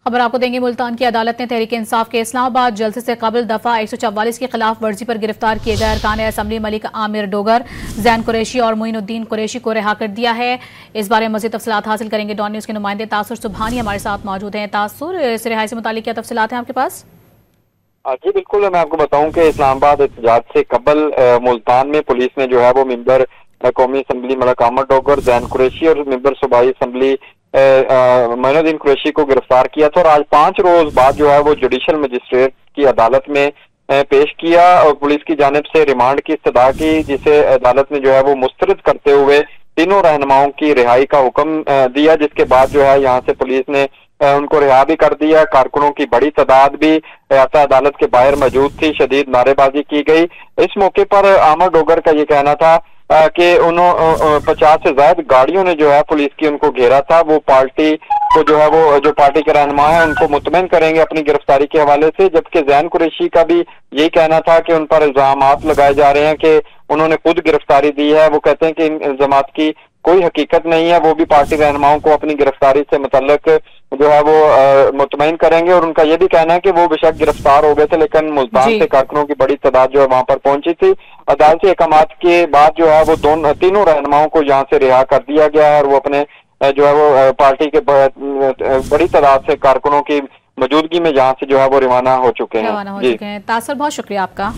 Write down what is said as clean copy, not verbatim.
खबर आपको देंगे। मुल्तान की अदालत ने तहरीक इंसाफ के इस्लामाबाद जलसे से कबल दफा 144 की खिलाफ वर्जी पर गिरफ्तार किए गए अरकान असम्बली मलिक आमिर डोगर, जैन कुरैशी और मोइनुद्दीन कुरैशी को रिहा कर दिया है। इस बारे में मज़ीद तफसीलात हासिल करेंगे। डॉन न्यूज़ के नुमाइंदे तासुर सुबहानी हमारे साथ मौजूद हैं। तासुर, इस रिहाई से मुतालिक क्या तफसीलात हैं आपके पास? जी बिल्कुल, मैं आपको बताऊं कि इस्लामाबाद एहतजाज से कबल मुल्तान में पुलिस ने जो है वो मेंबर कौमी असम्बली मलिक आमिर डोगर, जैन कुरैशी और मेंबर सूबाई असम्बली मोइनुद्दीन कुरैशी को गिरफ्तार किया था और आज 5 रोज बाद जो है वो जुडिशल मजिस्ट्रेट की अदालत में पेश किया और पुलिस की जानिब से रिमांड की इस्तदा की, जिसे अदालत ने जो है वो मुस्तरद करते हुए तीनों रहनुमाओं की रिहाई का हुक्म दिया, जिसके बाद जो है यहाँ से पुलिस ने उनको रिहा भी कर दिया। कारकुनों की बड़ी तादाद भी अदालत के बाहर मौजूद थी। शदीद नारेबाजी की गई। इस मौके पर आमिर डोगर का ये कहना था कि 50 से ज्यादा गाड़ियों ने जो है पुलिस की उनको घेरा था। वो पार्टी को जो है वो जो पार्टी के रहनुमा है उनको मुतमईन करेंगे अपनी गिरफ्तारी के हवाले से। जबकि जैन कुरैशी का भी यही कहना था कि उन पर इल्जामात लगाए जा रहे हैं कि उन्होंने खुद गिरफ्तारी दी है। वो कहते हैं कि इन इल्जामात की कोई हकीकत नहीं है। वो भी पार्टी रहनुमाओं को अपनी गिरफ्तारी से मुतल्लिक जो है वो मुतमईन करेंगे। और उनका यह भी कहना है कि वो बेशक गिरफ्तार हो गए थे, लेकिन मुल्तान से कारकुनों की बड़ी तादाद जो है वहां पर पहुंची थी। अदालती अहकामात के बाद जो है वो तीनों रहनुमाओं को यहाँ से रिहा कर दिया गया है और वो अपने जो है वो पार्टी के बड़ी तादाद से कारकुनों की मौजूदगी में यहाँ से जो है वो रवाना हो चुके हैं। तासर, बहुत शुक्रिया आपका।